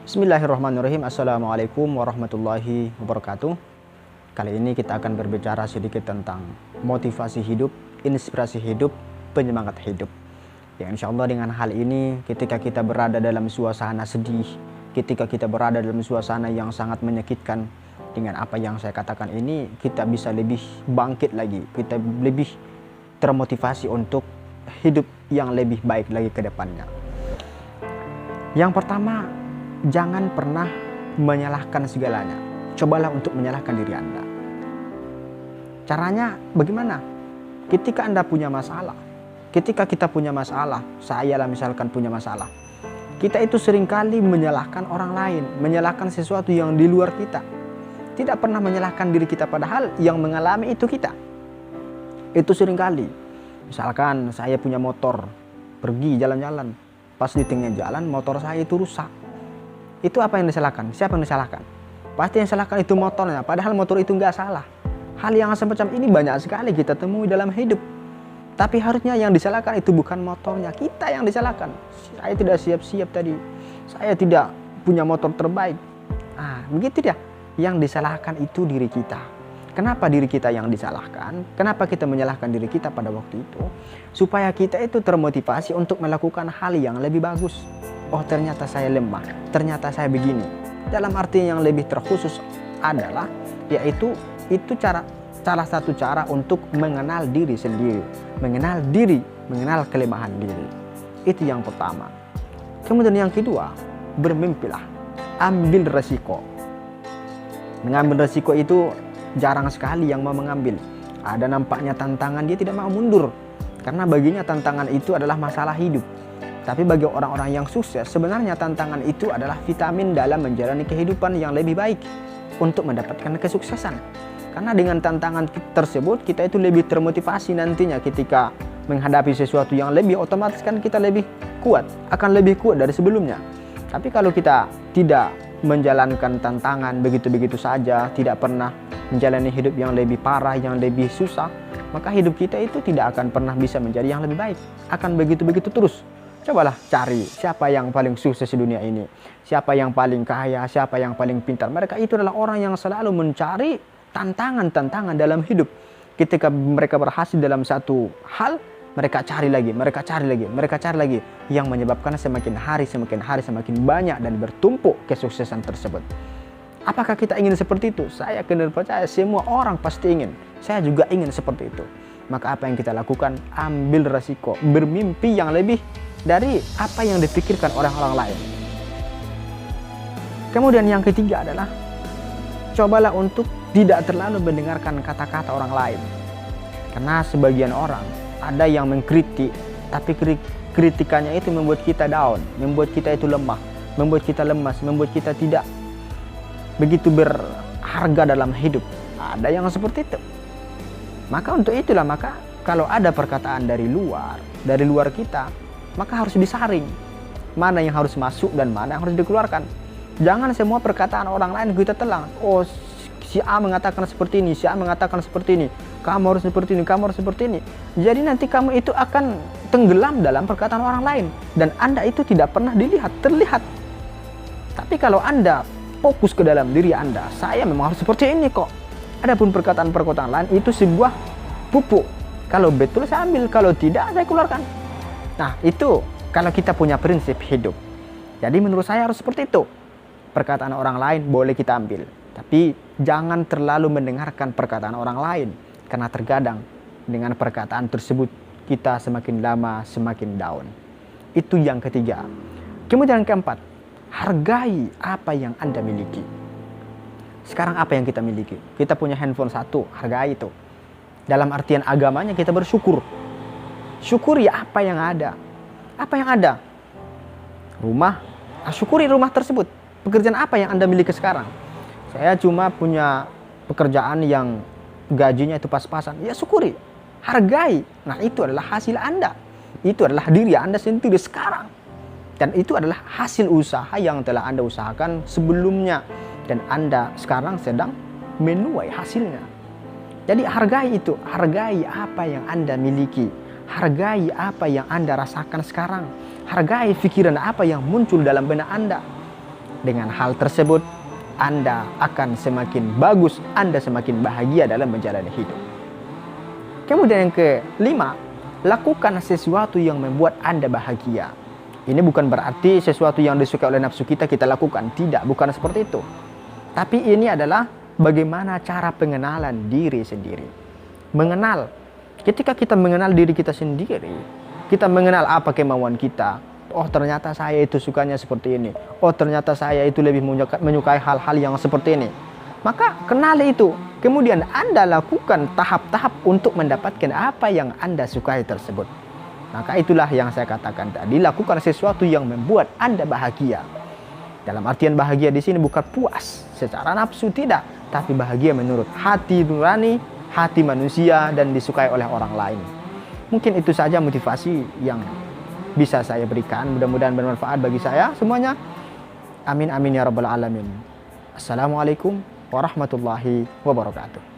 Bismillahirrahmanirrahim. Assalamualaikum warahmatullahi wabarakatuh. Kali ini kita akan berbicara sedikit tentang motivasi hidup, inspirasi hidup, penyemangat hidup. Ya, insya Allah dengan hal ini ketika kita berada dalam suasana sedih, ketika kita berada dalam suasana yang sangat menyakitkan, dengan apa yang saya katakan ini kita bisa lebih bangkit lagi, kita lebih termotivasi untuk hidup yang lebih baik lagi ke depannya. Yang pertama, jangan pernah menyalahkan segalanya. Cobalah untuk menyalahkan diri Anda. Caranya bagaimana? Ketika Anda punya masalah, ketika kita punya masalah, saya lah misalkan punya masalah, kita itu seringkali menyalahkan orang lain, menyalahkan sesuatu yang di luar kita. Tidak pernah menyalahkan diri kita, padahal yang mengalami itu kita. Itu seringkali. Misalkan saya punya motor, pergi jalan-jalan, pas di tengah jalan motor saya itu rusak. Itu apa yang disalahkan? Siapa yang disalahkan? Pasti yang disalahkan itu motornya, padahal motor itu nggak salah. Hal yang semacam ini banyak sekali kita temui dalam hidup. Tapi harusnya yang disalahkan itu bukan motornya, kita yang disalahkan. Saya tidak siap-siap tadi, saya tidak punya motor terbaik. Begitu dia. Yang disalahkan itu diri kita. Kenapa diri kita yang disalahkan? Kenapa kita menyalahkan diri kita pada waktu itu? Supaya kita itu termotivasi untuk melakukan hal yang lebih bagus. Oh, ternyata saya lemah, ternyata saya begini. Dalam arti yang lebih terkhusus adalah yaitu salah satu cara untuk mengenal diri sendiri, mengenal diri, mengenal kelemahan diri. Itu yang pertama. Kemudian yang kedua, bermimpilah, ambil resiko. Mengambil resiko itu jarang sekali yang mau mengambil. Ada nampaknya tantangan, dia tidak mau mundur, karena baginya tantangan itu adalah masalah hidup. Tapi bagi orang-orang yang sukses, sebenarnya tantangan itu adalah vitamin dalam menjalani kehidupan yang lebih baik untuk mendapatkan kesuksesan. Karena dengan tantangan tersebut, kita itu lebih termotivasi nantinya ketika menghadapi sesuatu yang lebih, otomatis kan kita lebih kuat, akan lebih kuat dari sebelumnya. Tapi kalau kita tidak menjalankan tantangan begitu-begitu saja, tidak pernah menjalani hidup yang lebih parah, yang lebih susah, maka hidup kita itu tidak akan pernah bisa menjadi yang lebih baik. Akan begitu-begitu terus. Cobalah cari siapa yang paling sukses di dunia ini, siapa yang paling kaya, siapa yang paling pintar. Mereka itu adalah orang yang selalu mencari tantangan-tantangan dalam hidup. Ketika mereka berhasil dalam satu hal, mereka cari lagi, mereka cari lagi, mereka cari lagi, yang menyebabkan semakin hari semakin banyak dan bertumpuk kesuksesan tersebut. Apakah kita ingin seperti itu? Saya benar percaya semua orang pasti ingin. Saya juga ingin seperti itu. Maka apa yang kita lakukan? Ambil resiko, bermimpi yang lebih dari apa yang dipikirkan orang-orang lain. Kemudian yang ketiga adalah cobalah untuk tidak terlalu mendengarkan kata-kata orang lain. Karena sebagian orang ada yang mengkritik, tapi kritikannya itu membuat kita down, membuat kita itu lemah, membuat kita lemas, membuat kita tidak begitu berharga dalam hidup. Ada yang seperti itu. Maka untuk itulah, maka kalau ada perkataan dari luar kita, maka harus disaring mana yang harus masuk dan mana yang harus dikeluarkan. Jangan semua perkataan orang lain kita telan. Oh, si A mengatakan seperti ini, si A mengatakan seperti ini, kamu harus seperti ini, kamu harus seperti ini. Jadi nanti kamu itu akan tenggelam dalam perkataan orang lain, dan Anda itu tidak pernah terlihat. Tapi kalau Anda fokus ke dalam diri Anda, saya memang harus seperti ini kok. Adapun perkataan-perkataan lain itu sebuah pupuk. Kalau betul saya ambil, kalau tidak saya keluarkan. Nah, itu kalau kita punya prinsip hidup. Jadi menurut saya harus seperti itu. Perkataan orang lain boleh kita ambil, tapi jangan terlalu mendengarkan perkataan orang lain, karena terkadang dengan perkataan tersebut kita semakin lama semakin down. Itu yang ketiga. Kemudian yang keempat, hargai apa yang Anda miliki. Sekarang apa yang kita miliki? Kita punya handphone satu, hargai itu. Dalam artian agamanya kita bersyukur. Syukuri apa yang ada. Apa yang ada? Rumah. Syukuri rumah tersebut. Pekerjaan apa yang Anda miliki sekarang? Saya cuma punya pekerjaan yang gajinya itu pas-pasan. Ya syukuri. Hargai. Nah, itu adalah hasil Anda. Itu adalah diri Anda sendiri sekarang. Dan itu adalah hasil usaha yang telah Anda usahakan sebelumnya. Dan Anda sekarang sedang menuai hasilnya. Jadi hargai itu. Hargai apa yang Anda miliki. Hargai apa yang Anda rasakan sekarang. Hargai pikiran apa yang muncul dalam benak Anda. Dengan hal tersebut, Anda akan semakin bagus, Anda semakin bahagia dalam menjalani hidup. Kemudian yang kelima, lakukan sesuatu yang membuat Anda bahagia. Ini bukan berarti sesuatu yang disukai oleh nafsu kita lakukan. Tidak, bukan seperti itu. Tapi ini adalah bagaimana cara pengenalan diri sendiri. Mengenal. Ketika kita mengenal diri kita sendiri, kita mengenal apa kemauan kita. Oh, ternyata saya itu sukanya seperti ini. Oh, ternyata saya itu lebih menyukai hal-hal yang seperti ini. Maka kenali itu. Kemudian Anda lakukan tahap-tahap untuk mendapatkan apa yang Anda sukai tersebut. Maka itulah yang saya katakan tadi, lakukan sesuatu yang membuat Anda bahagia. Dalam artian bahagia di sini bukan puas secara nafsu, tidak, tapi bahagia menurut hati nurani, hati manusia, dan disukai oleh orang lain. Mungkin itu saja motivasi yang bisa saya berikan. Mudah-mudahan bermanfaat bagi saya semuanya. Amin amin ya rabbal alamin. Assalamualaikum warahmatullahi wabarakatuh.